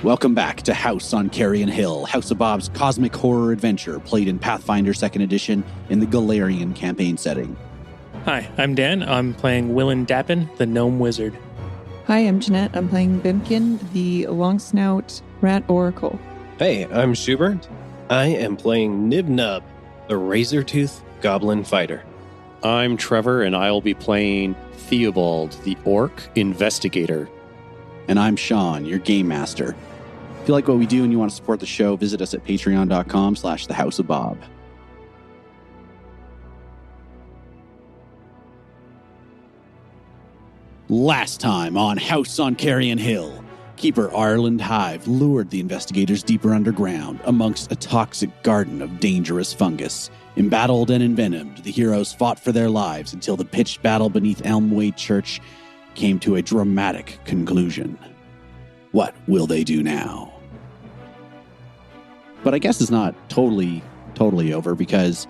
Welcome back to House on Carrion Hill, House of Bob's cosmic horror adventure played in Pathfinder 2nd Edition in the Galarian campaign setting. Hi, I'm Dan. I'm playing Willen Dappen, the gnome wizard. Hi, I'm Janette. I'm playing Bimpkin, the long snout rat oracle. Hey, I'm Shubert. I am playing Knib-Knub, the razor-tooth goblin fighter. I'm Trevor, and I'll be playing Theobald, the orc investigator. And I'm Shaun, your game master. If you like what we do and you want to support the show, visit us at patreon.com/thehouseofbob. Last time on House on Carrion Hill, Keeper Arland Hive lured the investigators deeper underground amongst a toxic garden of dangerous fungus. Embattled and envenomed, the heroes fought for their lives until the pitched battle beneath Elmway Church came to a dramatic conclusion. What will they do now? But I guess it's not totally over, because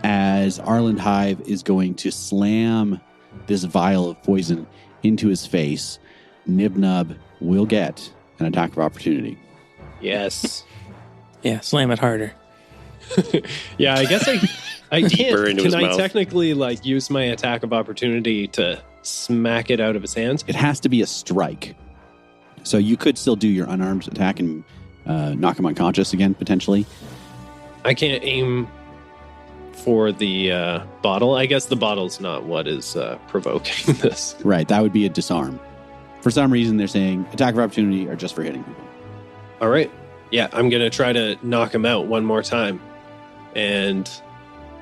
as Arland Hive is going to slam this vial of poison into his face, Knib-Knub will get an attack of opportunity. Yes. Yeah, slam it harder. Yeah, I guess I Deeper can't. into Can his I mouth. technically use my attack of opportunity to smack it out of his hands? It has to be a strike. So you could still do your unarmed attack and knock him unconscious again, potentially. I can't aim for the bottle. I guess the bottle's not what is provoking this. Right, that would be a disarm. For some reason, they're saying attack of opportunity are just for hitting people. All right. Yeah, I'm going to try to knock him out one more time. And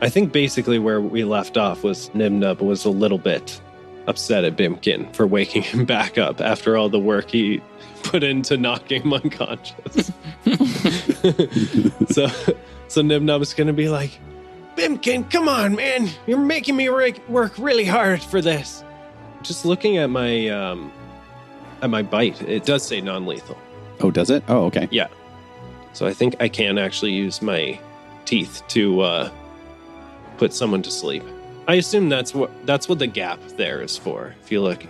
I think basically where we left off was Knib-Knub was a little bit upset at Bimpkin for waking him back up after all the work he put into knocking him unconscious. So Knib-Knub's going to be like, Bimpkin, come on, man. You're making me work really hard for this. Just looking at my bite, it does say non-lethal. Oh, does it? Oh, okay. Yeah. So I think I can actually use my teeth to put someone to sleep. I assume that's what the gap there is for. If you look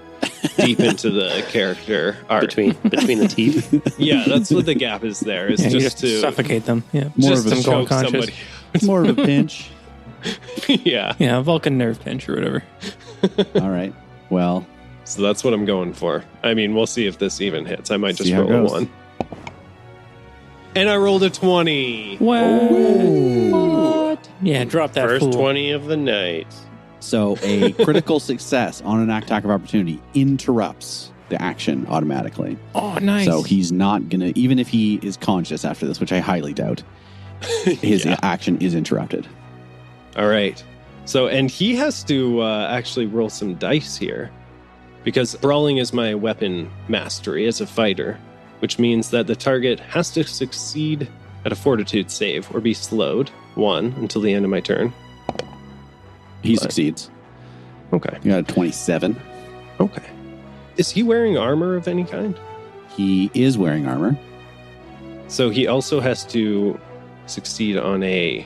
deep into the character art. Between the teeth. Yeah, that's what the gap is there. It's Yeah, you just to suffocate them. Yeah, More just of a to choke choke unconscious. somebody. It's more of a pinch. Yeah. Yeah, Vulcan nerve pinch or whatever. All right. Well, So that's what I'm going for. I mean, we'll see if this even hits. I might just See how it roll a goes. 1. And I rolled a 20. What? Yeah, drop that First fool. 20 of the night. so a critical success on an attack of opportunity interrupts the action automatically. Oh, nice. So he's not going to, even if he is conscious after this, which I highly doubt, his Yeah. action is interrupted. All right. So, and he has to actually roll some dice here, because brawling is my weapon mastery as a fighter, which means that the target has to succeed at a fortitude save or be slowed 1 until the end of my turn. He But- succeeds. Okay. You got a 27. Okay. Is he wearing armor of any kind? He is wearing armor. So he also has to succeed on a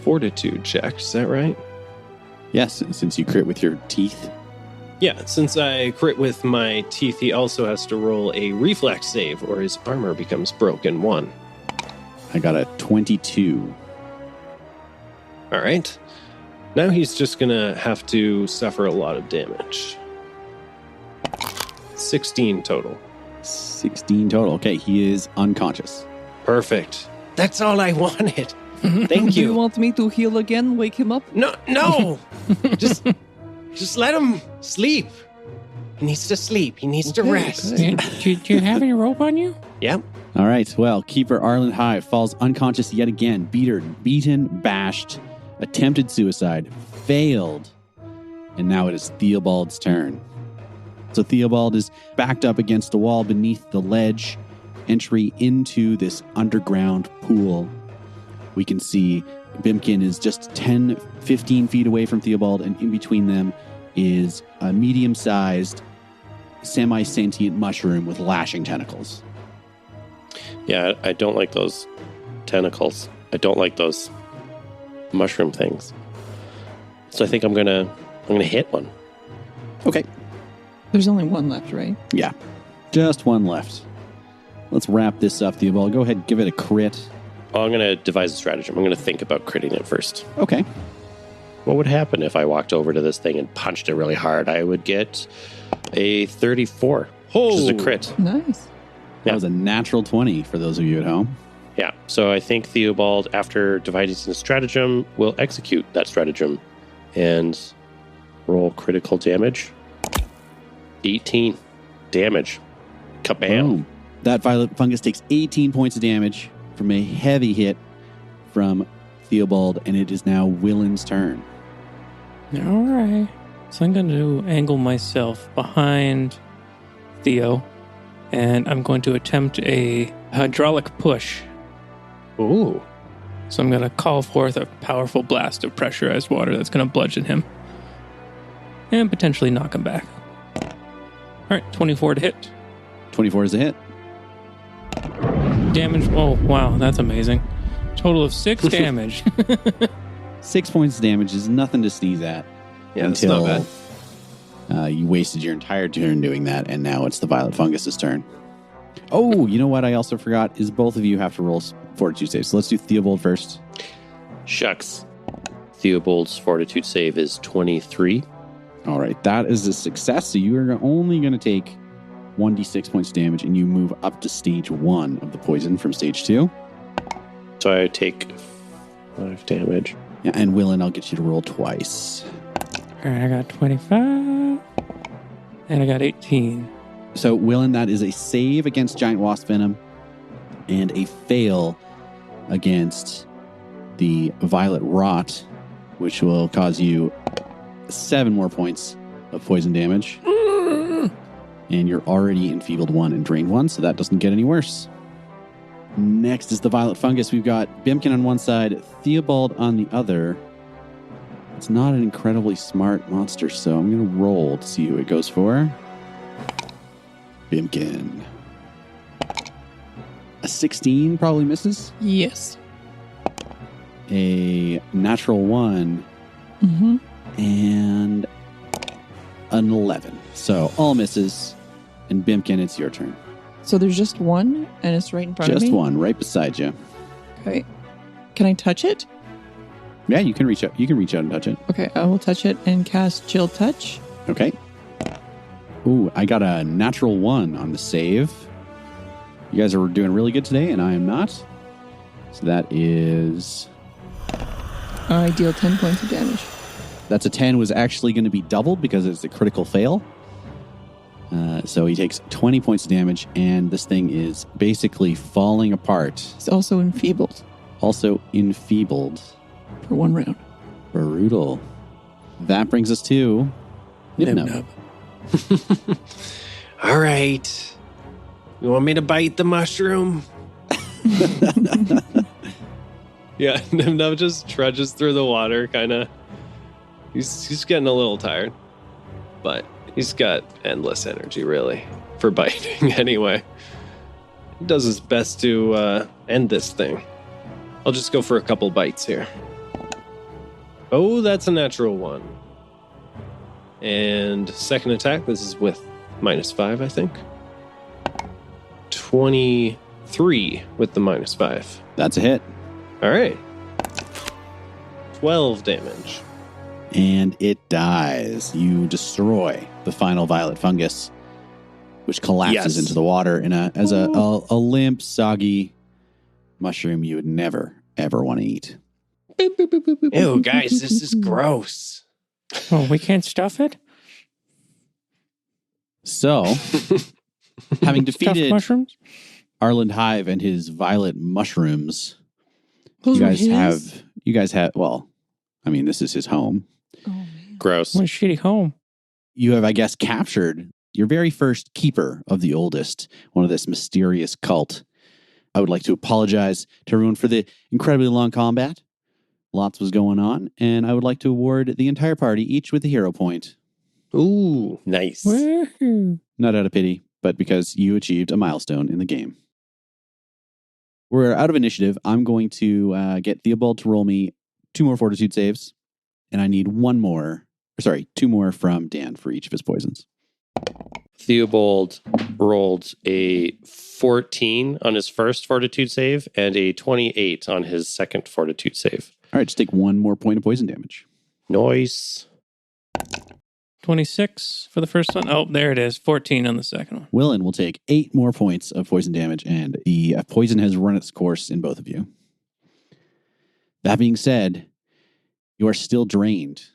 fortitude check. Is that right? Yes, since you crit with your teeth. Yeah, since I crit with my teeth, he also has to roll a reflex save or his armor becomes broken 1. I got a 22. All right. Now he's just going to have to suffer a lot of damage. 16 total. 16 total. Okay, he is unconscious. Perfect. That's all I wanted. Thank Do you you. want me to heal again? Wake him up? No. just let him sleep. He needs to sleep. He needs to Okay, rest. okay. Do you have any rope on you? Yep. All right, well, Keeper Arland Hive falls unconscious yet again. Beaten, bashed, attempted suicide, failed. And now it is Theobald's turn. So Theobald is backed up against a wall beneath the ledge, entry into this underground pool. We can see Bimpkin is just 10, 15 feet away from Theobald, and in between them is a medium-sized, semi-sentient mushroom with lashing tentacles. Yeah, I don't like those tentacles. I don't like those mushroom things. So I think I'm gonna hit one. Okay. There's only one left, right? Yeah. Just one left. Let's wrap this up, Theobald. Go ahead, give it a crit. Oh, I'm going to devise a stratagem. I'm going to think about critting it first. Okay. What would happen if I walked over to this thing and punched it really hard? I would get a 34, which is a crit. Nice. That was a natural 20 for those of you at home. Yeah, so I think Theobald, after devising a stratagem, will execute that stratagem and roll critical damage. 18 damage. Kabam. Boom. That violet fungus takes 18 points of damage from a heavy hit from Theobald, and it is now Willen's turn. All right. So I'm going to angle myself behind Theo, and I'm going to attempt a hydraulic push. Ooh. So I'm going to call forth a powerful blast of pressurized water that's going to bludgeon him and potentially knock him back. All right, 24 to hit. 24 is a hit. Damage. Oh, wow, that's amazing. Total of 6 damage. 6 points of damage is nothing to sneeze at. Yeah, until that's not bad. You wasted your entire turn doing that, and now it's the violet fungus's turn. Oh, you know what I also forgot is both of you have to roll fortitude saves. So let's do Theobald first. Shucks. Theobald's fortitude save is 23. All right, that is a success. So you are only going to take 1d6 points of damage, and you move up to stage 1 of the poison from stage 2. So I take 5 damage. Yeah, and Willen, I'll get you to roll twice. All right, I got 25, and I got 18. So, Willen, that is a save against giant wasp venom and a fail against the violet rot, which will cause you 7 more points of poison damage. And you're already enfeebled 1 and drained 1, so that doesn't get any worse. Next is the violet fungus. We've got Bimpkin on one side, Theobald on the other. It's not an incredibly smart monster, so I'm going to roll to see who it goes for. Bimpkin. A 16 probably misses. Yes. A natural 1 Mm-hmm. and an 11. So all misses. And Bimpkin, it's your turn. So there's just one, and it's right in front of me? Just one, right beside you. Okay. Can I touch it? Yeah, you can reach out. You can reach out and touch it. Okay, I will touch it and cast Chill Touch. Okay. Ooh, I got a natural 1 on the save. You guys are doing really good today, and I am not. So that is... I deal 10 points of damage. That's a 10 was actually going to be doubled because it's a critical fail. So he takes 20 points of damage, and this thing is basically falling apart. He's also enfeebled Also enfeebled. for 1 round. Brutal. That brings us to Knib-Knub. All right. You want me to bite the mushroom? Yeah, Knib-Knub just trudges through the water, kind of. He's getting a little tired, but he's got endless energy, really, for biting anyway. He does his best to end this thing. I'll just go for a couple bites here. Oh, that's a natural 1. And second attack, this is with -5, I think. 23 with the -5. That's a hit. All right. 12 damage. And it dies. You destroy the final violet fungus, which collapses into the water as a limp, soggy mushroom you would never, ever want to eat. Ew, guys, this is gross. Oh, we can't stuff it? So, having Stuffed defeated mushrooms? Arland Hive and his violet mushrooms, Those you were guys his? have, well, I mean, this is his home. Oh, man. Gross. What a shitty home. You have, I guess, captured your very first keeper of the oldest, one of this mysterious cult. I would like to apologize to everyone for the incredibly long combat. Lots was going on, and I would like to award the entire party each with a hero point. Ooh. Nice. Woohoo. Not out of pity, but because you achieved a milestone in the game. We're out of initiative. I'm going to get Theobald to roll me 2 more fortitude saves, and I need 2 more from Dan for each of his poisons. Theobald rolled a 14 on his first fortitude save and a 28 on his second fortitude save. All right, just take one more point of poison damage. Nice. 26 for the first one. Oh, there it is. 14 on the second one. Willen will take 8 more points of poison damage, and the poison has run its course in both of you. That being said, you are still drained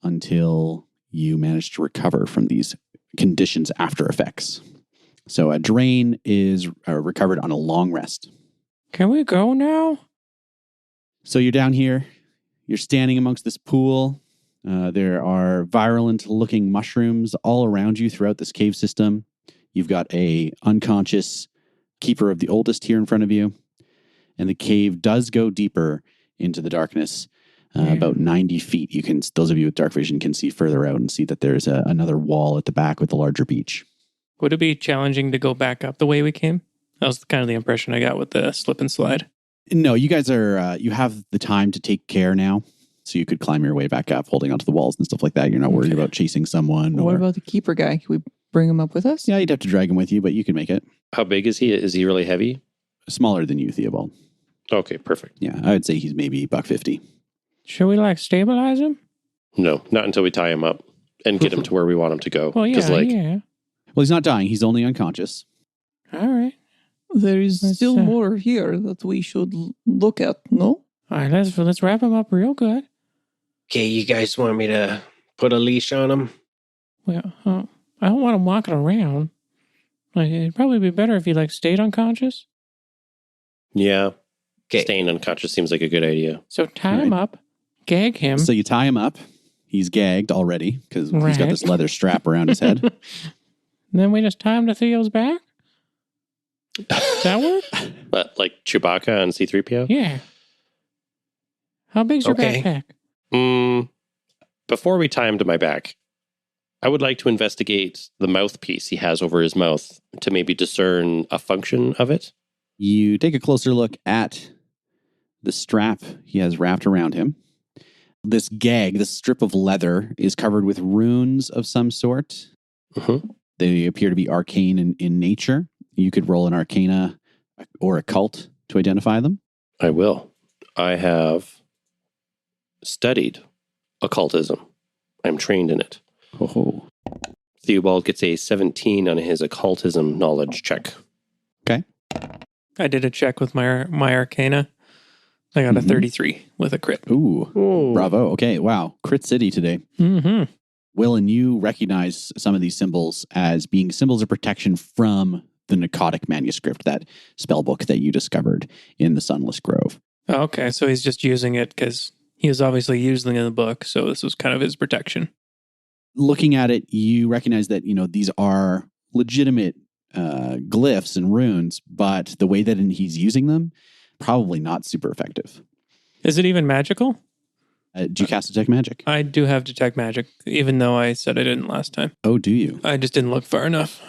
until you manage to recover from these conditions after effects. So a drain is recovered on a long rest. Can we go now? So you're down here. You're standing amongst this pool. There are virulent-looking mushrooms all around you throughout this cave system. You've got a unconscious keeper of the oldest here in front of you. And the cave does go deeper into the darkness, about 90 feet. You can, those of you with dark vision can see further out and see that there's another wall at the back with a larger beach. Would it be challenging to go back up the way we came? That was kind of the impression I got with the slip and slide. No, you guys are, you have the time to take care now. So you could climb your way back up, holding onto the walls and stuff like that. You're not worried about chasing someone. What about the keeper guy? Can we bring him up with us? Yeah, you'd have to drag him with you, but you can make it. How big is he? Is he really heavy? Smaller than you, Theobald. Okay, perfect. Yeah, I would say he's maybe $150. Should we stabilize him? No, not until we tie him up and get him to where we want him to go. Well, yeah. Well, he's not dying. He's only unconscious. All right. There is still more here that we should look at, no? All right, let's wrap him up real good. Okay, you guys want me to put a leash on him? Well, I don't want him walking around. It'd probably be better if he stayed unconscious. Yeah. Okay. Staying unconscious seems like a good idea. So tie him up, gag him. So you tie him up. He's gagged already because he's got this leather strap around his head. Then we just tie him to Theo's back? Does that work? But like Chewbacca and C-3PO? Yeah. How big's your backpack? Before we tie him to my back, I would like to investigate the mouthpiece he has over his mouth to maybe discern a function of it. You take a closer look at the strap he has wrapped around him. This gag, this strip of leather, is covered with runes of some sort. Mm-hmm. They appear to be arcane in nature. You could roll an arcana or occult to identify them. I will. I have studied occultism. I'm trained in it. Oh. Theobald gets a 17 on his occultism knowledge check. Okay. I did a check with my arcana. I got a 33 with a crit. Ooh. Bravo. Okay. Wow. Crit City today. Mm-hmm. Willen, you recognize some of these symbols as being symbols of protection from the Narcotic Manuscript, that spell book that you discovered in the Sunless Grove. Okay, so he's just using it because he was obviously using it in the book, so this was kind of his protection. Looking at it, you recognize that, these are legitimate glyphs and runes, but the way that he's using them, probably not super effective. Is it even magical? Do you cast Detect Magic? I do have Detect Magic, even though I said I didn't last time. Oh, do you? I just didn't look far enough.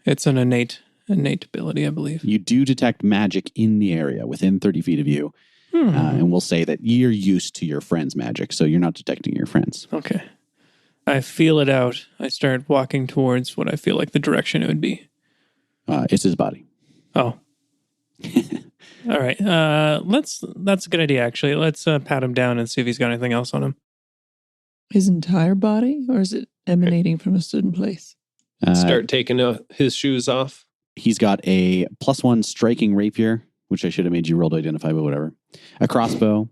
It's an innate ability, I believe. You do detect magic in the area within 30 feet of you. And we'll say that you're used to your friend's magic, so you're not detecting your friends. Okay. I feel it out. I start walking towards what I feel like the direction it would be. It's his body. Oh. All right. That's a good idea, actually. Let's pat him down and see if he's got anything else on him. His entire body, or is it emanating from a certain place? Start taking his shoes off. He's got a +1 striking rapier, which I should have made you roll to identify, but whatever. A crossbow,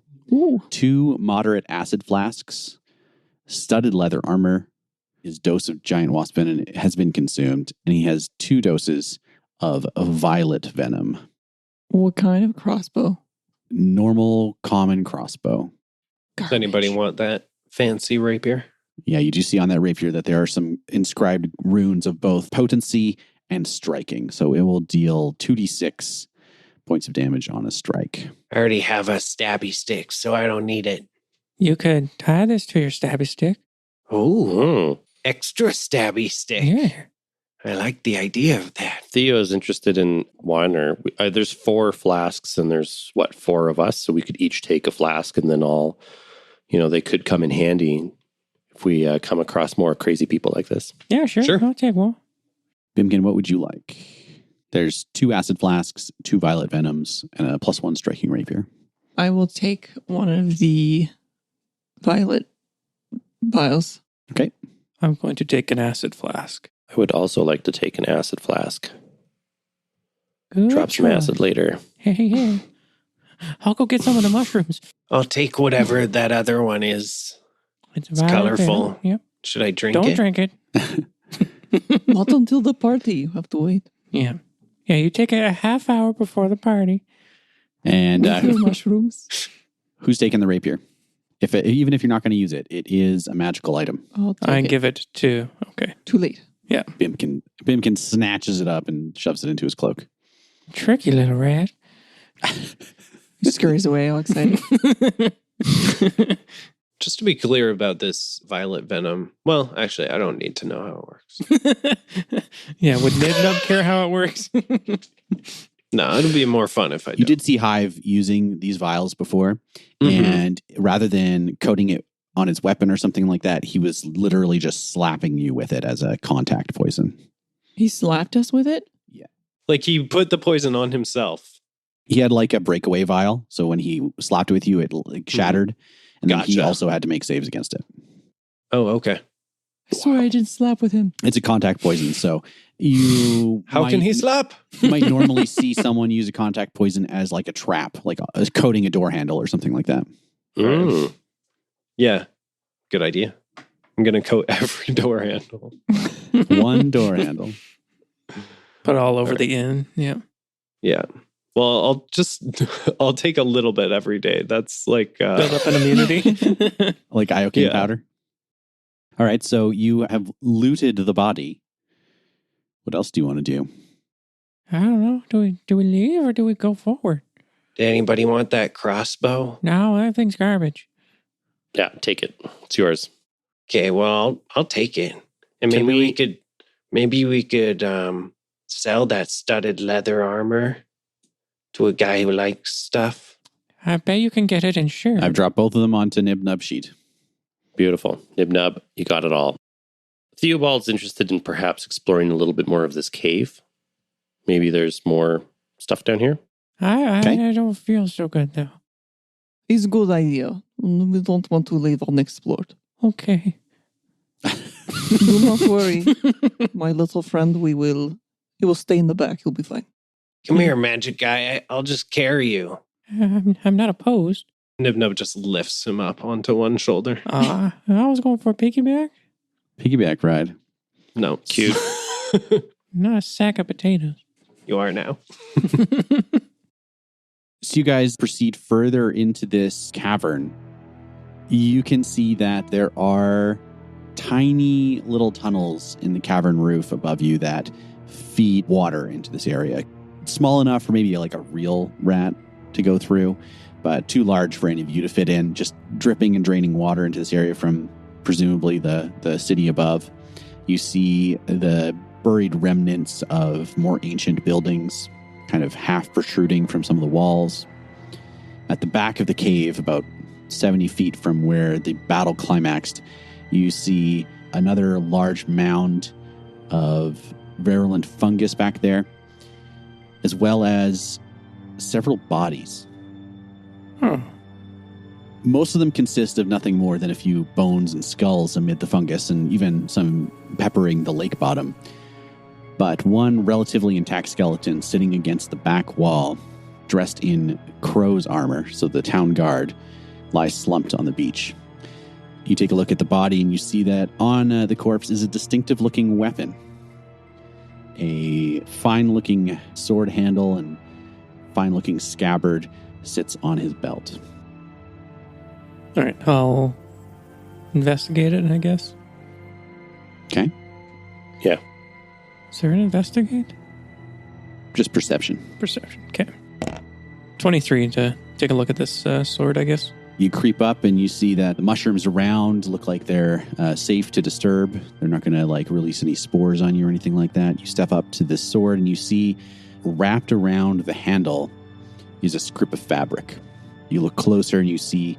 2 moderate acid flasks, studded leather armor. His dose of giant wasp venom has been consumed, and he has 2 doses of violet venom. What kind of crossbow? Normal, common crossbow. Does anybody want that fancy rapier? Yeah, you do see on that rapier that there are some inscribed runes of both potency and striking. So it will deal 2d6 points of damage on a strike. I already have a stabby stick, so I don't need it. You could tie this to your stabby stick. Oh, extra stabby stick. Yeah. I like the idea of that. Theo is interested in one, or there's 4 flasks, and there's 4 of us, so we could each take a flask, and then all, they could come in handy if we come across more crazy people like this. Yeah, sure. Sure. I'll take one. Bimpkin, what would you like? There's 2 acid flasks, 2 violet venoms, and a +1 striking rapier. I will take one of the violet vials. Okay. I'm going to take an acid flask. I would also like to take an acid flask. Good Drop some try. acid later. Hey. I'll go get some of the mushrooms. I'll take whatever that other one is. It's violet colorful. venom. Yep. Should I drink Don't it? drink it. Not until the party. You have to wait. Yeah. Yeah, you take it a half hour before the party. And With your mushrooms. who's taking the rapier? Even if you're not going to use it, it is a magical item. I'll take I it. give it to... Okay. Too late. Yeah. Bimpkin snatches it up and shoves it into his cloak. Tricky little rat. He scurries away all excited. Just to be clear about this violet venom. Well, actually, I don't need to know how it works. Yeah, would Knib-Knub care how it works? No, it'll be more fun if I do. You did see Hive using these vials before, Mhm. and rather than coating it on his weapon or something like that, he was literally just slapping you with it as a contact poison. He slapped us with it? Like he put the poison on himself. He had like a breakaway vial, so when he slapped it with you, it like shattered, and then he Gotcha. also had to make saves against it. Oh, okay. I swear I didn't slap with him. It's a contact poison, so you How can he slap? You might normally see someone use a contact poison as like a trap, like coating a door handle or something like that. Mm. Yeah, good idea. I'm going to coat every door handle. One door handle. Put all over All right. the inn. Yeah. Yeah. Well, I'll take a little bit every day. That's like, Build up an immunity. Like iocane Yeah. powder. All right, so you have looted the body. What else do you want to do? I don't know. Do we leave or do we go forward? did anybody want that crossbow? No, that thing's garbage. Yeah, take it. It's yours. Okay, well, I'll take it. And Can maybe we could sell that studded leather armor to a guy who likes stuff. I bet you can get it insured. I've dropped both of them onto Knib-Knub sheet. Beautiful. Knib-Knub, you got it all. Theobald's interested in perhaps exploring a little bit more of this cave. Maybe there's more stuff down here. Okay. I don't feel so good though. It's a good idea. We don't want to leave unexplored. Okay. Do not worry. My little friend, he will stay in the back. He'll be fine. Come here, magic guy. I'll just carry you. I'm not opposed. Knib-Knub just lifts him up onto one shoulder. I was going for a piggyback, Piggyback ride. No. Cute. not a sack of potatoes. You are now. So you guys proceed further into this cavern. You can see that there are tiny little tunnels in the cavern roof above you that feed water into this area. Small enough for maybe like a real rat to go through, but too large for any of you to fit in, just dripping and draining water into this area from presumably the city above. You see the buried remnants of more ancient buildings, kind of half protruding from some of the walls. At the back of the cave, about 70 feet from where the battle climaxed, you see another large mound of virulent fungus back there, as well as several bodies. Huh. Most of them consist of nothing more than a few bones and skulls amid the fungus, and even some peppering the lake bottom. But one relatively intact skeleton sitting against the back wall, dressed in crow's armor, so the town guard, lies slumped on the beach. You take a look at the body and you see that on the corpse is a distinctive-looking weapon. A fine-looking sword handle and fine-looking scabbard sits on his belt. All right, I'll investigate it, I guess. Okay? Yeah. Is there an investigate? Just perception. Perception. Okay. 23 to take a look at this sword, I guess. You creep up and you see that the mushrooms around look like they're safe to disturb. They're not going to like release any spores on you or anything like that. You step up to this sword and you see wrapped around the handle is a strip of fabric. You look closer and you see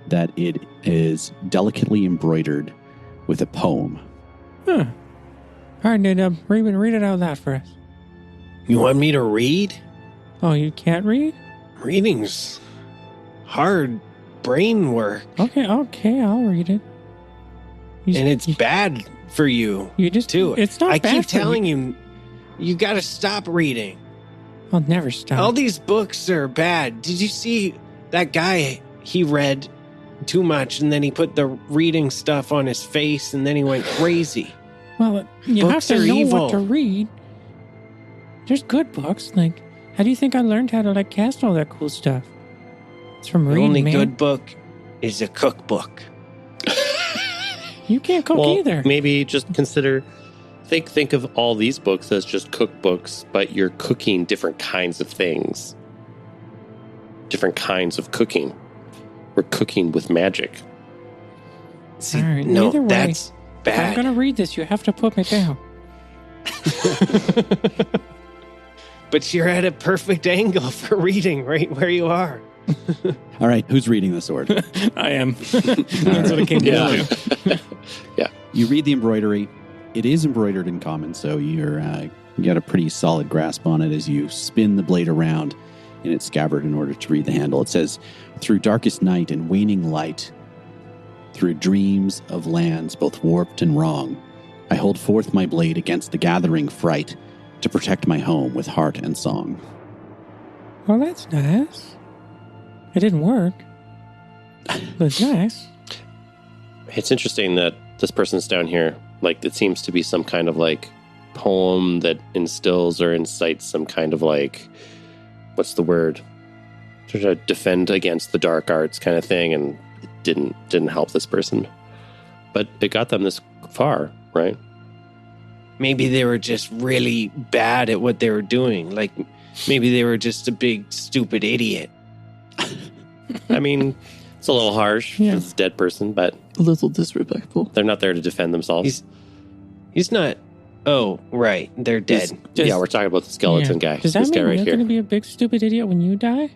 that it is delicately embroidered with a poem. Huh. All right, Knib-Knub, read it out loud for us. You want me to read? Oh, you can't read? Reading's hard brain work. Okay, I'll read it. And it's bad for you. You just too. It's not I bad keep for telling you, you got to stop reading. I'll never stop. All these books are bad. Did you see that guy? He read too much, and then he put the reading stuff on his face, and then he went crazy. Well, you Books have to are know evil. what to read. There's good books. Like, how do you think I learned how to like cast all that cool stuff? It's from The reading, only man. good book is a cookbook. You can't cook Well, either. maybe just consider, think of all these books as just cookbooks, but you're cooking different kinds of things. Different kinds of cooking. We're cooking with magic. See, All right, no, either way, that's If I'm bad. gonna read this, you have to put me down. But you're at a perfect angle for reading right where you are. All right, who's reading the sword? I am. That's what it came down to. You read the embroidery. It is embroidered in common, so you got a pretty solid grasp on it as you spin the blade around in its scabbard in order to read the handle. It says, "Through darkest night and waning light, through dreams of lands both warped and wrong, I hold forth my blade against the gathering fright to protect my home with heart and song." Well, that's nice. It didn't work. But it's nice. It's interesting that this person's down here. Like, it seems to be some kind of like poem that instills or incites some kind of like, what's the word? To defend against the dark arts kind of thing, and it didn't help this person. But it got them this far, right? Maybe they were just really bad at what they were doing. Like, maybe they were just a big, stupid idiot. I mean, it's a little harsh Yeah. for this dead person, but A little disrespectful. they're not there to defend themselves. He's not... Oh, right. They're dead. Yeah, we're talking about the skeleton guy. Does that This guy mean right you're here. going to be a big stupid idiot when you die?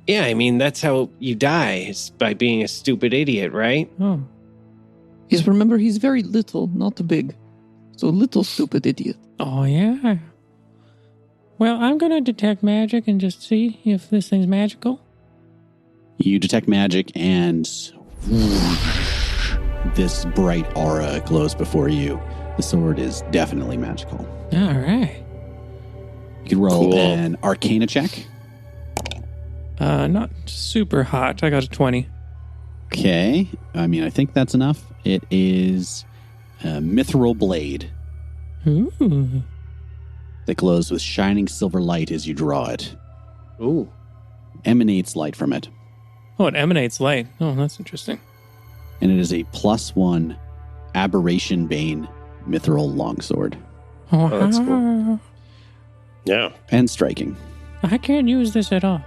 Yeah, I mean, that's how you die, is by being a stupid idiot, right? Oh. Yes, remember, he's very little, not big. So little stupid idiot. Oh, yeah. Well, I'm going to detect magic and just see if this thing's magical. You detect magic, and this bright aura glows before you. The sword is definitely magical. All right. You can roll Cool. an Arcana check. Not super hot. I got a 20. Okay. I mean, I think that's enough. It is a mithril blade Ooh. that glows with shining silver light as you draw it. Ooh. Emanates light from it. Oh, it emanates light. Oh, that's interesting. And it is a +1 aberration bane mithril longsword. Oh, that's cool. Yeah. And striking. I can't use this at all.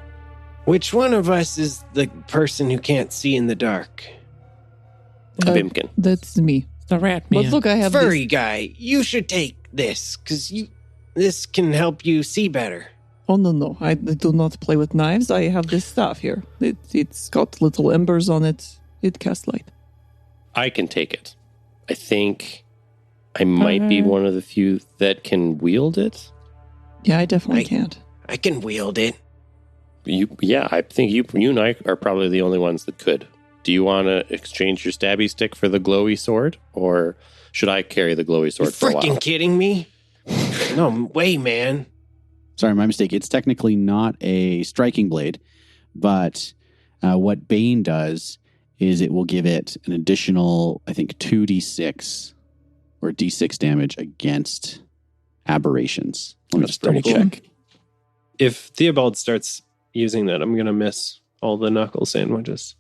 Which one of us is the person who can't see in the dark? Bimpkin. That's me. The rat man. But look, I have Furry this. guy, you should take this, because this can help you see better. Oh, no. I do not play with knives. I have this staff here. It's got little embers on it. It casts light. I can take it. I think I might be one of the few that can wield it. Yeah, I definitely can't. I can wield it. I think you and I are probably the only ones that could. Do you want to exchange your stabby stick for the glowy sword, or should I carry the glowy You sword for a while? freaking kidding me? No way, man. Sorry, my mistake. It's technically not a striking blade, but what Bane does is it will give it an additional, I think, 2d6 or d6 damage against aberrations. Let me That's just double pretty cool. check. If Theobald starts using that, I'm going to miss all the knuckle sandwiches.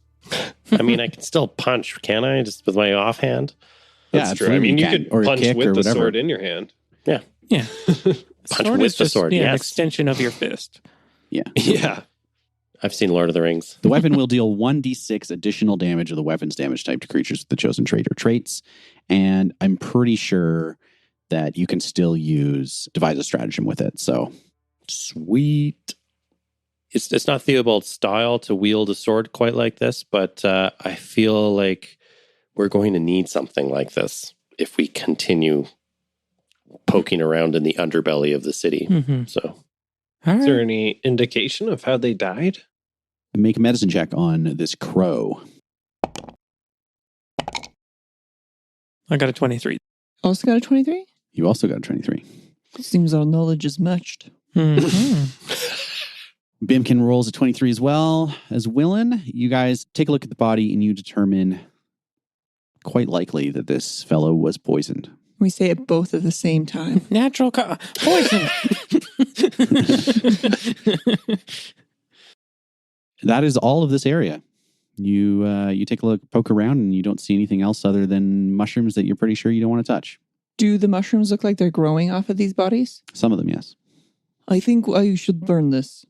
I mean, I can still punch, can I? Just with my offhand? Yeah, That's true. absolutely I mean, you you can, could or punch kick with or the whatever. sword in your hand. Yeah. Punch Sword with is the just, sword, an yes. extension of your fist. Yeah. Yeah. I've seen Lord of the Rings. The weapon will deal 1d6 additional damage of the weapon's damage type to creatures with the chosen trait or traits. And I'm pretty sure that you can still devise a stratagem with it. So Sweet. It's not Theobald's style to wield a sword quite like this, but I feel like we're going to need something like this if we continue poking around in the underbelly of the city. Mm-hmm. So, All Is there right. any indication of how they died? Make a medicine check on this crow. I got a 23. Also got a 23? You also got a 23. Seems our knowledge is matched. Mm-hmm. Bimpkin rolls a 23 as well as Willen. You guys take a look at the body and you determine quite likely that this fellow was poisoned. We say it both at the same time. Natural poison. That is all of this area. You take a look, poke around, and you don't see anything else other than mushrooms that you're pretty sure you don't want to touch. Do the mushrooms look like they're growing off of these bodies? Some of them, yes. I think I should burn this.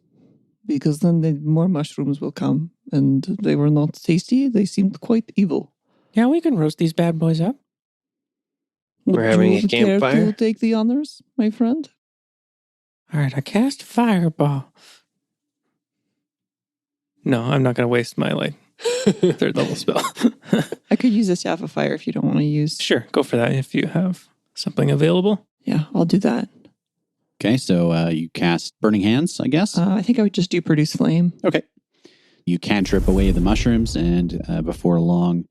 Because then more mushrooms will come. And they were not tasty. They seemed quite evil. Yeah, we can roast these bad boys up. We're Would having you a care campfire? to take the honors, my friend? All right, I cast Fireball. No, I'm not going to waste my, third level spell. I could use a staff of fire if you don't want to use. Sure, go for that if you have something available. Yeah, I'll do that. Okay, so you cast Burning Hands, I guess. I think I would just do produce flame. Okay. You cantrip away the mushrooms, and before long,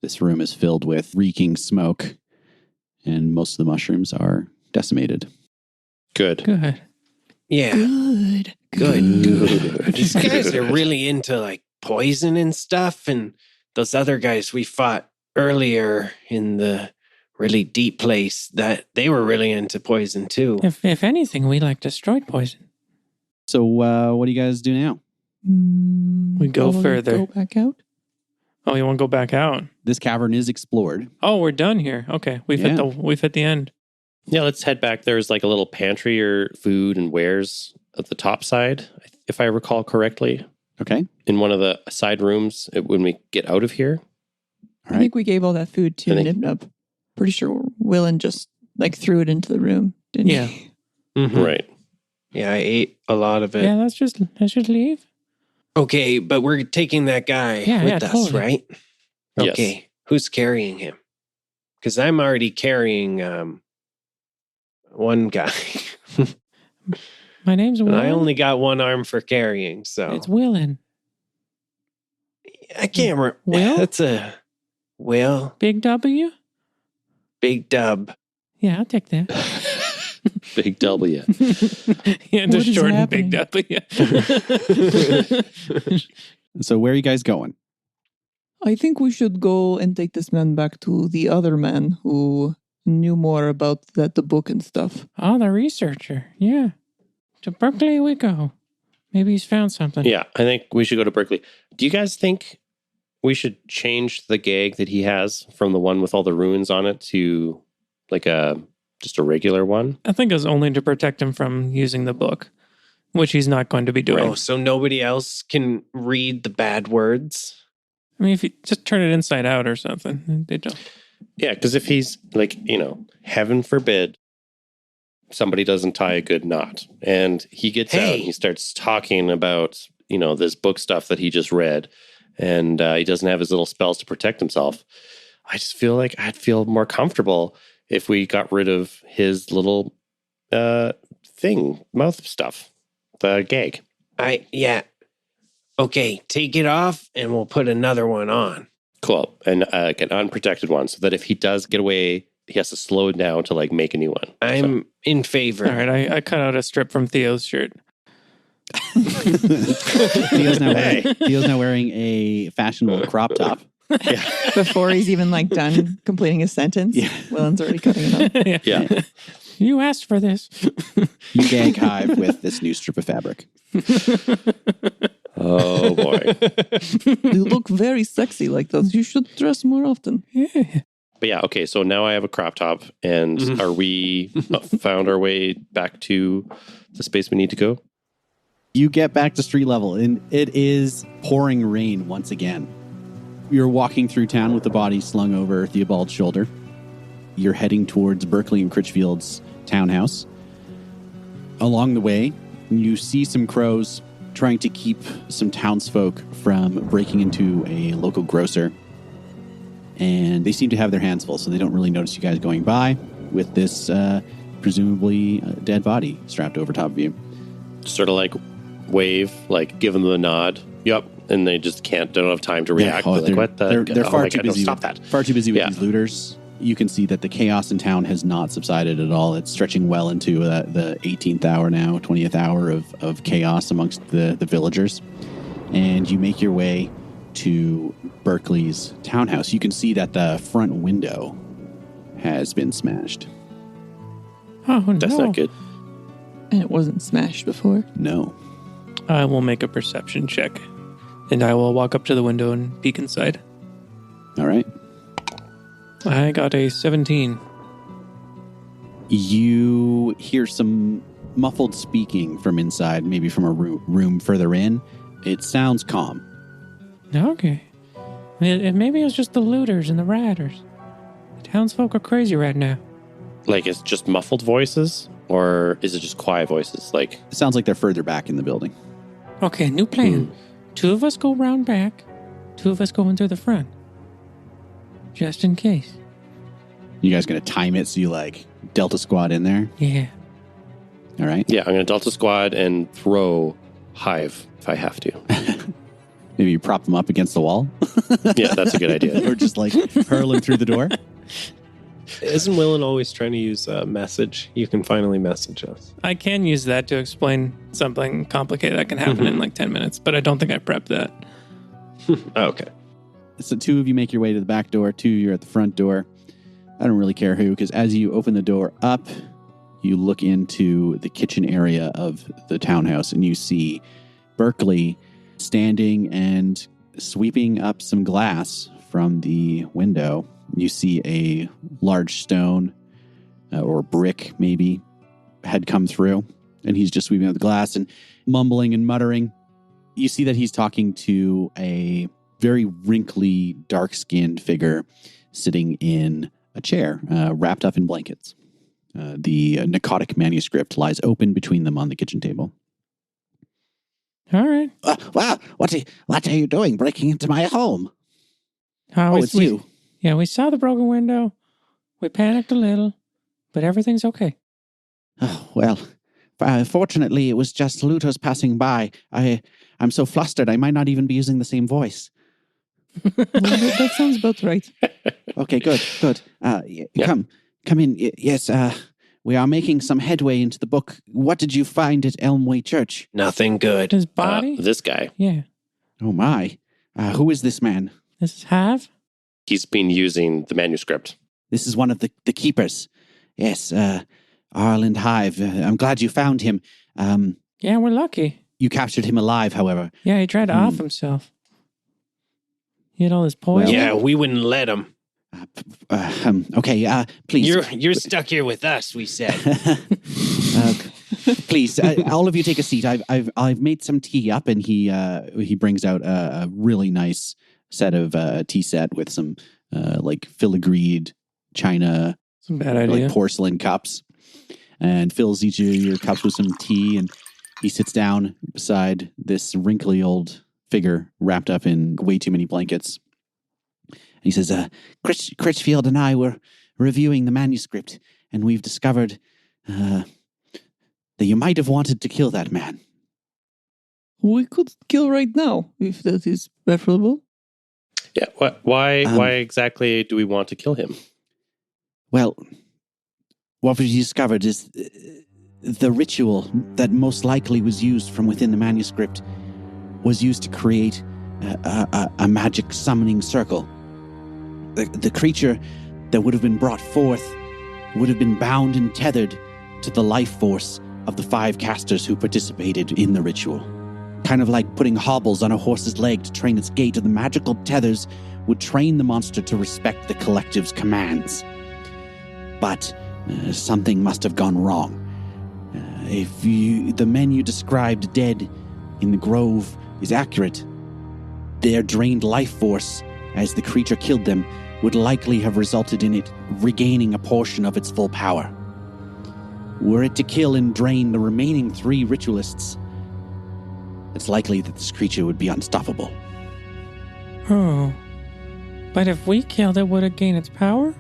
this room is filled with reeking smoke, and most of the mushrooms are decimated. good. Good. Yeah. Good. Good. These guys are really into like poison and stuff, and those other guys we fought earlier in the really deep place, that they were really into poison too. If anything, we like destroyed poison. So what do you guys do now? We go Probably further. Go back out. Oh, you want to go back out? This cavern is explored. Oh, we're done here. Okay, we've hit the end. Yeah, let's head back. There's like a little pantry or food and wares at the top side, if I recall correctly, Okay. in one of the side rooms when we get out of here. All I right. think we gave all that food to I think- Knib-Knub. Pretty sure Willen just threw it into the room, didn't Yeah. he? Mhm. Right. Yeah, I ate a lot of it. Yeah, let's just leave. Okay, but we're taking that guy Yeah, with yeah, us, totally. right? Yes. Okay, who's carrying him? Because I'm already carrying one guy. My name's And Willen. I only got one arm for carrying, so It's Willen. I can't remember. Will? That's a Will. Big W? Big dub. Yeah, I'll take that. Big W. Yeah, What just is shorten happening? Big W. So where are you guys going? I think we should go and take this man back to the other man who knew more about the book and stuff. Oh, the researcher. Yeah. To Berkeley we go. Maybe he's found something. Yeah, I think we should go to Berkeley. Do you guys think we should change the gag that he has from the one with all the runes on it to like just a regular one? I think it's only to protect him from using the book, which he's not going to be doing. Oh, so nobody else can read the bad words? I mean, if you just turn it inside out or something, they don't. Yeah, because if he's like, heaven forbid, somebody doesn't tie a good knot and he gets out and he starts talking about, this book stuff that he just read and he doesn't have his little spells to protect himself. I just feel like I'd feel more comfortable if we got rid of his little mouth stuff, the gag. Okay, take it off and we'll put another one on. Cool. And an unprotected one so that if he does get away, he has to slow it down to make a new one. I'm in favor. All right, I cut out a strip from Theo's shirt. Theo's now wearing a fashionable crop top. Before he's even done completing his sentence, Yeah. Willen's already cutting it up. Yeah. You asked for this. You gag Hive with this new strip of fabric. Oh, boy. You look very sexy like that. You should dress more often. Yeah. But yeah, okay, so now I have a crop top, and are we found our way back to the space we need to go? You get back to street level, and it is pouring rain once again. You're walking through town with the body slung over Theobald's shoulder. You're heading towards Berkeley and Critchfield's townhouse. Along the way, you see some crows trying to keep some townsfolk from breaking into a local grocer. And they seem to have their hands full, so they don't really notice you guys going by with this presumably a dead body strapped over top of you. Sort of like wave, like give them the nod. Yep. And they just don't have time to react. They're, what the? they're far too busy. Stop that. Far too busy with these looters. You can see that the chaos in town has not subsided at all. It's stretching well into the 18th hour now, 20th hour of chaos amongst the villagers. And you make your way to Berkeley's townhouse. You can see that the front window has been smashed. Oh, no. That's not good. And it wasn't smashed before. No. I will make a perception check, and I will walk up to the window and peek inside. All right. I got a 17. You hear some muffled speaking from inside, maybe from a room further in. It sounds calm. Okay. Maybe it was just the looters and the riders. The townsfolk are crazy right now. Like it's just muffled voices, or is it just quiet voices? Like It sounds like they're further back in the building. Okay, new plan. 2 of us go round back, 2 of us go in through the front. Just in case. You guys going to time it so you like Delta Squad in there? Yeah. All right. yeah, I'm gonna Delta Squad and throw Hive if I have to. Maybe you prop them up against the wall Yeah, that's a good idea. or just like hurl them through the door. Isn't Willen always trying to use a message? You can finally message us. I can use that to explain something complicated that can happen in like 10 minutes, but I don't think I prepped that. Oh, okay. So 2 of you make your way to the back door. 2 you're at the front door. I don't really care who, because as you open the door up, you look into the kitchen area of the townhouse and you see Berkeley standing and sweeping up some glass from the window. You see a large stone or brick maybe had come through, and he's just sweeping up the glass and mumbling and muttering. You see that he's talking to a very wrinkly, dark-skinned figure sitting in a chair, wrapped up in blankets. The narcotic manuscript lies open between them on the kitchen table. All right. Well, what are you doing breaking into my home? It's you. Yeah, we saw the broken window. We panicked a little, but everything's okay. Oh, well, fortunately, it was just looters passing by. I'm so flustered, I might not even be using the same voice. That sounds about right. Okay, good. Come in. Yes, we are making some headway into the book. What did you find at Elmway Church? Nothing good. His body? This guy. Yeah. Oh, my. Who is this man? This is Hive? He's been using the manuscript. This is one of the keepers. Yes, Arland Hive. I'm glad you found him. Yeah, we're lucky. You captured him alive, however. Yeah, he tried to off himself. He had all this poison. Yeah, we wouldn't let him. Okay, please. You're stuck here with us, we said. Please, all of you take a seat. I've made some tea up, and he brings out a really nice set of tea set with some like filigreed china, Some bad idea. like porcelain cups, and fills each of your cups with some tea. And he sits down beside this wrinkly old figure wrapped up in way too many blankets. And he says, Critchfield and I were reviewing the manuscript, and we've discovered that you might have wanted to kill that man. We could kill right now, if that is preferable. Yeah. Why exactly do we want to kill him? Well, what we discovered is the ritual that most likely was used from within the manuscript was used to create a magic summoning circle. The creature that would have been brought forth would have been bound and tethered to the life force of the 5 casters who participated in the ritual. Kind of like putting hobbles on a horse's leg to train its gait, the magical tethers would train the monster to respect the collective's commands. But something must have gone wrong. If the men you described dead in the grove is accurate, their drained life force, as the creature killed them, would likely have resulted in it regaining a portion of its full power. Were it to kill and drain the remaining 3 ritualists, it's likely that this creature would be unstoppable. Oh. But if we killed it, would it gain its power?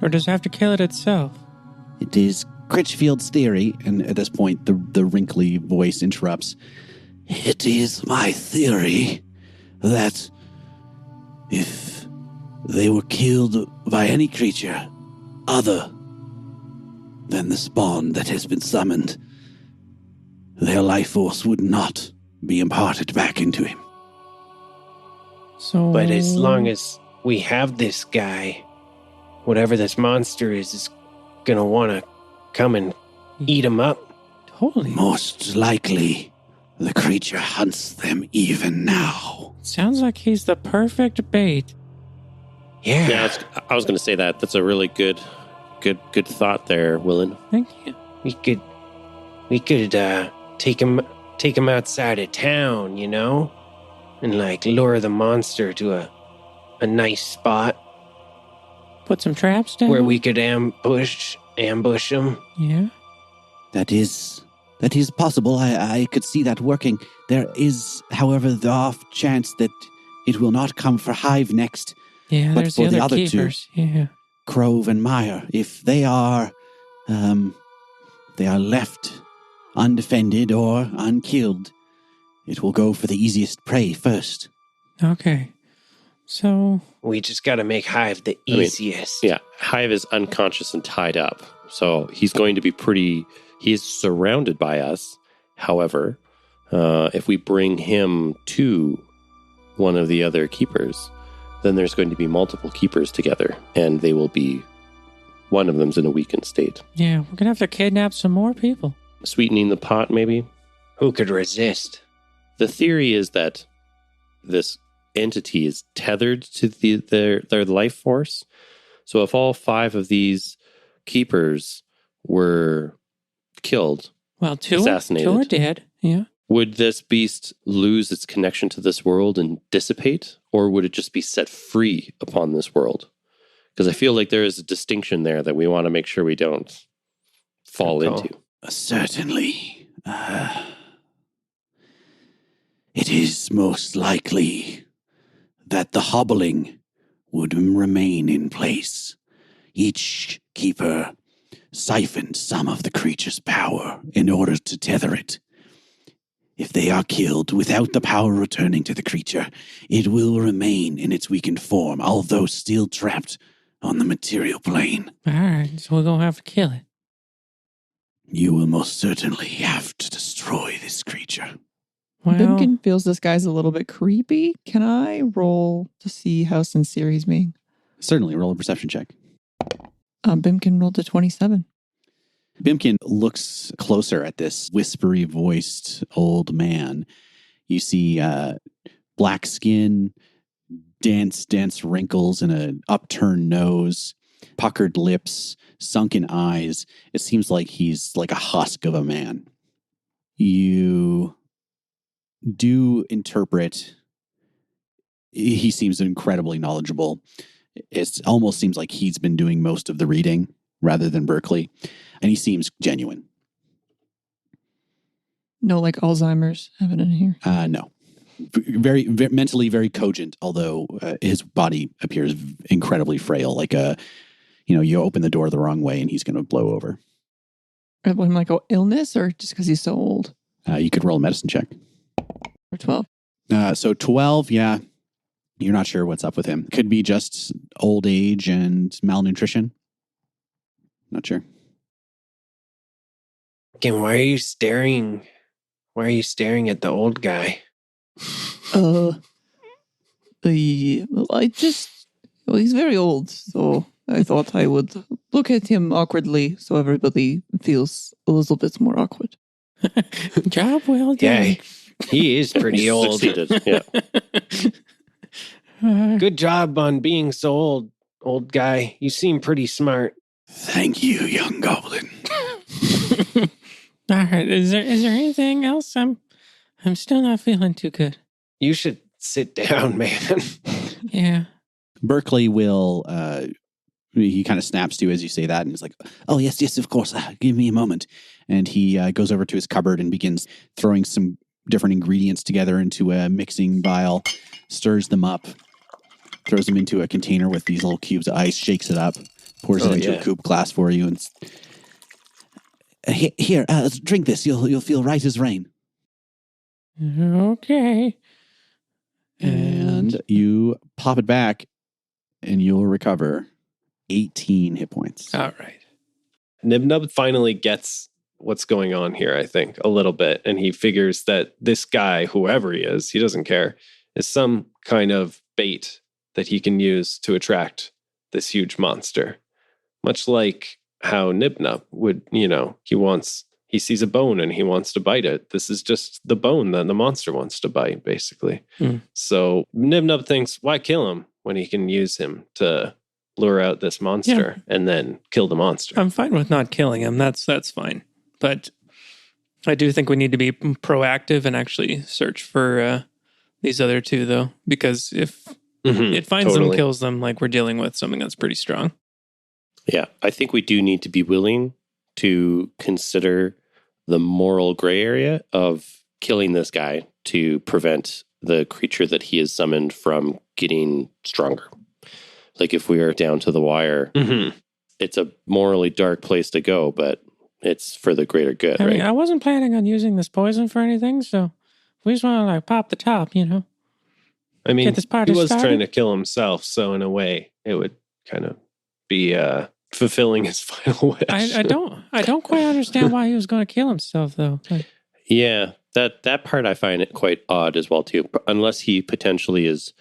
Or does it have to kill it itself? It is Critchfield's theory, and at this point, the wrinkly voice interrupts. It is my theory that if they were killed by any creature other than the spawn that has been summoned, their life force would not be imparted back into him. So, But as long as we have this guy, whatever this monster is going to want to come and eat him up. Totally. Most likely, the creature hunts them even now. Sounds like he's the perfect bait. Yeah. I was going to say that. That's a really good thought there, Willen. Thank you. We could take him outside of town, you know? And like lure the monster to a nice spot Put some traps down. where we could ambush him. Yeah. That is possible. I could see that working. There is, however, the off chance that it will not come for Hive next. Yeah, But there's for the the other other two- keepers. Yeah. Crove and Meyer, if they are left undefended or unkilled, it will go for the easiest prey first. Okay. So, We just got to make Hive the easiest. Yeah, Hive is unconscious and tied up. So he's going to be he's surrounded by us. However, if we bring him to one of the other keepers, then there's going to be multiple keepers together, and they will be, one of them's in a weakened state. yeah, we're going to have to kidnap some more people. Sweetening the pot, maybe? Who could resist? The theory is that this entity is tethered to their life force. So if all 5 of these keepers were killed, Well, two assassinated. are dead. Yeah. would this beast lose its connection to this world and dissipate, or would it just be set free upon this world? Because I feel like there is a distinction there that we want to make sure we don't fall Good call. into. Certainly. It is most likely that the hobbling would remain in place. Each keeper siphoned some of the creature's power in order to tether it. If they are killed without the power returning to the creature, it will remain in its weakened form, although still trapped on the material plane. All right, so we're going to have to kill it. You will most certainly have to destroy this creature. Well, Bimpkin feels this guy's a little bit creepy. Can I roll to see how sincere he's being? Certainly, roll a perception check. Bimpkin rolled a 27. Bimpkin looks closer at this whispery voiced old man. You see black skin, dense wrinkles, and an upturned nose, puckered lips, sunken eyes. It seems like he's like a husk of a man. You do interpret, he seems incredibly knowledgeable. It almost seems like he's been doing most of the reading rather than Berkeley. And he seems genuine. No, like Alzheimer's happening here. No. Very mentally very cogent, although his body appears incredibly frail. Like you open the door the wrong way and he's going to blow over. I'm like, illness or just because he's so old? You could roll a medicine check. Or 12. So 12, yeah. You're not sure what's up with him. Could be just old age and malnutrition. Not sure. Again, why are you staring at the old guy? He's very old, so I thought I would look at him awkwardly so everybody feels a little bit more awkward. job well Yeah, done. he is pretty old. Succeeded, yeah. Good job on being so old guy. You seem pretty smart. Thank you, young goblin. All right, is there anything else? I'm still not feeling too good. You should sit down, man. Yeah. Berkeley will, he kind of snaps to you as you say that and is like, oh, yes, of course. Give me a moment. And he goes over to his cupboard and begins throwing some different ingredients together into a mixing vial, stirs them up, throws them into a container with these little cubes of ice, shakes it up, pours it into a coupe glass for you, and Here, drink this. You'll feel right as rain. Okay. And you pop it back, and you'll recover 18 hit points. All right. Knib-Knub finally gets what's going on here, I think, a little bit. And he figures that this guy, whoever he is, he doesn't care, is some kind of bait that he can use to attract this huge monster. Much like how Knib-Knub would, he sees a bone and he wants to bite it. This is just the bone that the monster wants to bite, basically. So Knib-Knub thinks, why kill him when he can use him to lure out this monster and then kill the monster? I'm fine with not killing him. That's fine. But I do think we need to be proactive and actually search for these other two, though. Because if it finds them and kills them, like, we're dealing with something that's pretty strong. Yeah, I think we do need to be willing to consider the moral gray area of killing this guy to prevent the creature that he has summoned from getting stronger. Like, if we are down to the wire, it's a morally dark place to go, but it's for the greater good, I right? mean, I wasn't planning on using this poison for anything, so we just want to, pop the top, I mean, Get this party he was started. trying to kill himself, so in a way, it would kind of be fulfilling his final wish. I don't quite understand why he was going to kill himself, though. Yeah, that part I find it quite odd as well, too. Unless he potentially is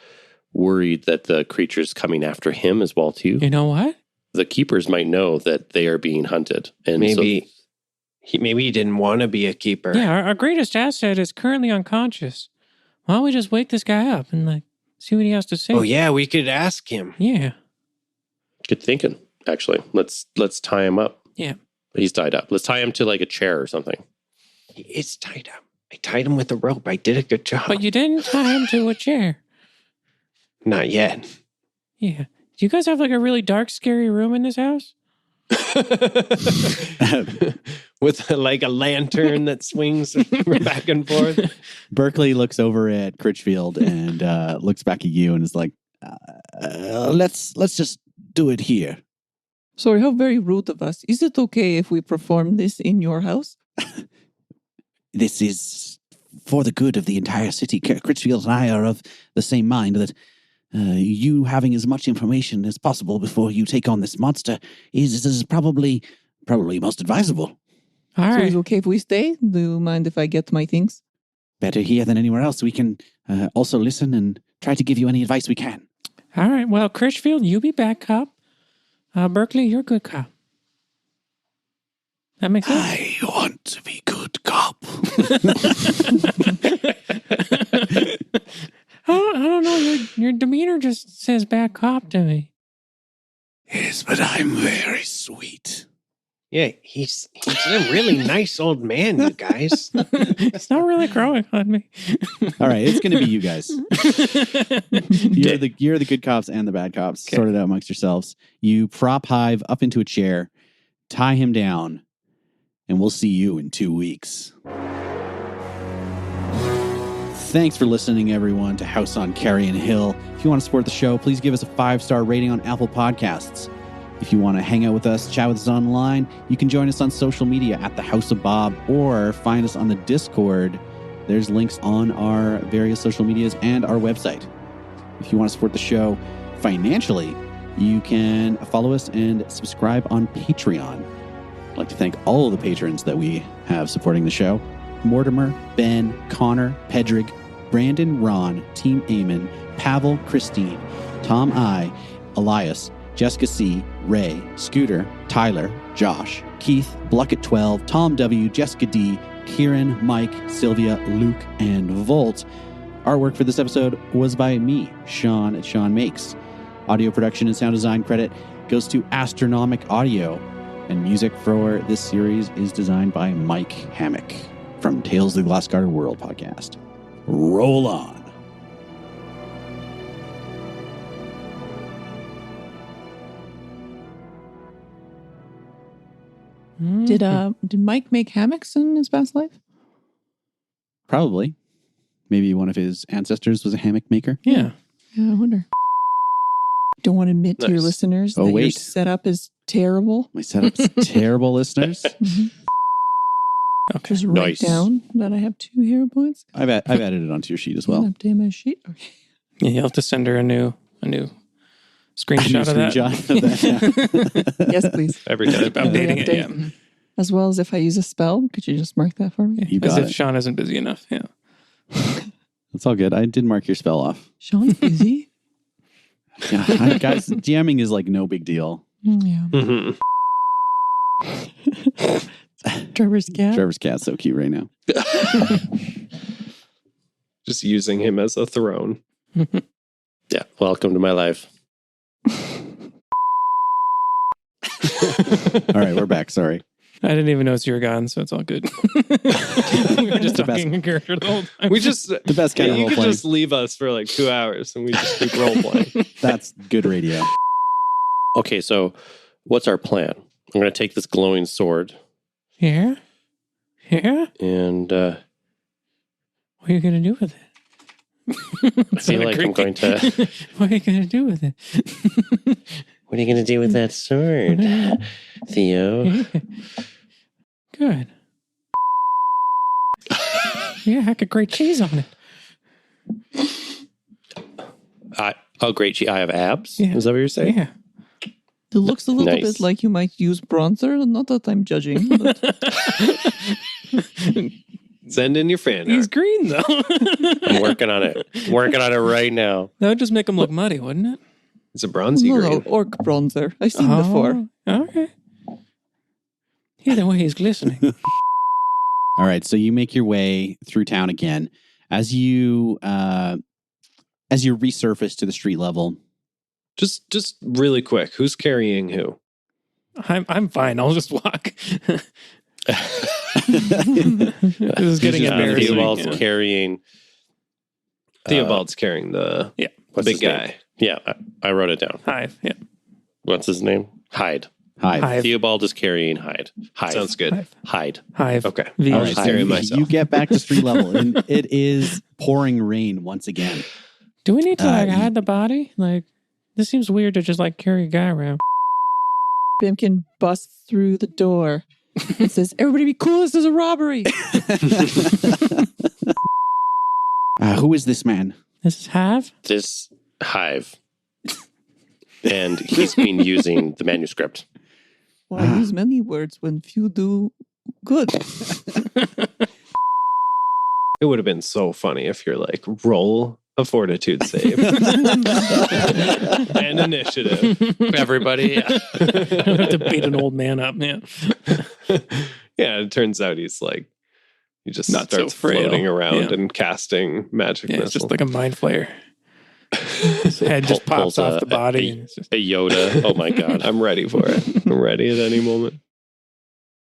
worried that the creature's coming after him as well, too. You know what? The keepers might know that they are being hunted. And Maybe he didn't want to be a keeper. Yeah, our greatest asset is currently unconscious. Why don't we just wake this guy up and, see what he has to say? Oh, yeah, we could ask him. Yeah. good thinking, actually. Let's tie him up. Yeah. He's tied up. Let's tie him to like a chair or something. He is tied up. I tied him with a rope. I did a good job. But you didn't tie him to a chair. Not yet. Yeah. Do you guys have like a really dark, scary room in this house? With like a lantern that swings back and forth. Berkeley looks over at Critchfield and looks back at you and is like, let's just do it here. Sorry, how very rude of us. Is it okay if we perform this in your house? This is for the good of the entire city. Critchfield and I are of the same mind that you having as much information as possible before you take on this monster is probably most advisable. All So right. is it okay if we stay? Do you mind if I get my things? Better here than anywhere else. We can also listen and try to give you any advice we can. All right. Well, Critchfield, you be bad cop. Berkeley, you're good cop. That makes sense. I want to be good cop. I don't know. Your demeanor just says bad cop to me. Yes, but I'm very sweet. Yeah, he's a really nice old man, you guys. It's not really growing on me. All right, it's going to be you guys. You're the good cops and the bad cops. Okay. Sort it out amongst yourselves. You prop Hive up into a chair, tie him down, and we'll see you in 2 weeks. Thanks for listening, everyone, to House on Carrion Hill. If you want to support the show, please give us a 5-star rating on Apple Podcasts. If you want to hang out with us, chat with us online, you can join us on social media at the House of Bob or find us on the Discord. There's links on our various social medias and our website. If you want to support the show financially, you can follow us and subscribe on Patreon. I'd like to thank all of the patrons that we have supporting the show. Mortimer, Ben, Connor, Pedrig, Brandon, Ron, Team Eamon, Pavel, Christine, Tom I, Elias, Jessica C, Ray, Scooter, Tyler, Josh, Keith, Bluckett12, Tom W, Jessica D, Kieran, Mike, Sylvia, Luke, and Volt. Artwork for this episode was by me, Shaun at Shaun Makes. Audio production and sound design credit goes to Astronomic Audio. And music for this series is designed by Mike Hammock from Tales of the Glassgarter World podcast. Roll on. Did Mike make hammocks in his past life? Probably. Maybe one of his ancestors was a hammock maker. Yeah. Yeah, I wonder. Don't want to admit to your Nice. listeners Oh, that your wait. setup is terrible. My setup's terrible, listeners. Mhm. Okay. Just write down that I have 2 hero points. I've added it onto your sheet as well. Update my sheet. Okay. Yeah, you'll have to send her a new screenshot of that. Yes, please. Every time. Keep updating it. Yeah. As well as if I use a spell, could you just mark that for me? You As got if it. Shaun isn't busy enough. Yeah. It's all good. I did mark your spell off. Shaun's busy. Yeah, guys, DMing is like no big deal. Yeah. Mm-hmm. Trevor's cat. Trevor's cat's so cute right now. Just using him as a throne. Yeah, welcome to my life. All right, we're back. Sorry. I didn't even notice you were gone, so it's all good. We were just The talking in character the whole time. We just The best kind of you role could playing. just leave us for like 2 hours and we just keep role playing. That's good radio. Okay, so what's our plan? I'm going to take this glowing sword Yeah? Yeah? and What are you going to do with it? I feel like I'm going to... What are you going to do with it? What are you going to do with that sword, Theo? Good. Yeah, I could grate cheese on it. Great. I have abs? Yeah. Is that what you're saying? Yeah. It looks a little Nice. bit like you might use bronzer. Not that I'm judging, but Send in your fan He's art. green, though. I'm working on it. Working on it right now. That would just make him look muddy, wouldn't it? It's a bronzy no, green. orc bronzer. I've seen before. Okay. Either way, he's glistening. All right, so you make your way through town again. As you resurface to the street level. Just really quick, who's carrying who? I'm fine. I'll just walk. This is getting just embarrassing. Theobald's Yeah. carrying... Theobald's carrying the what's big his name? guy. Yeah, I wrote it down. Hive. Yeah. What's his name? Hyde. Hive. Hive. Theobald is carrying Hyde. Hyde. Sounds good. Hive. Hyde. Hive. Okay. V. I'll All just right, carry so myself. you get back to street level, and it is pouring rain once again. Do we need to you- hide the body? Like, this seems weird to just carry a guy around. Bimpkin busts through the door and says, "Everybody be cool, this is a robbery." Who is this man? This is Hive. This Hive. And he's been using the manuscript. Well, I use many words when few do good. It would have been so funny if you're like, roll a fortitude save. And initiative. Everybody. Yeah. I have to beat an old man up. Yeah. Yeah, it turns out he's like, he just Not so starts frail. floating around Yeah. and casting magic Yeah, it's missiles. just like a mind flayer. His head just Pulls pops off the body. And it's just, A Yoda. Oh my God. I'm ready for it. I'm ready at any moment.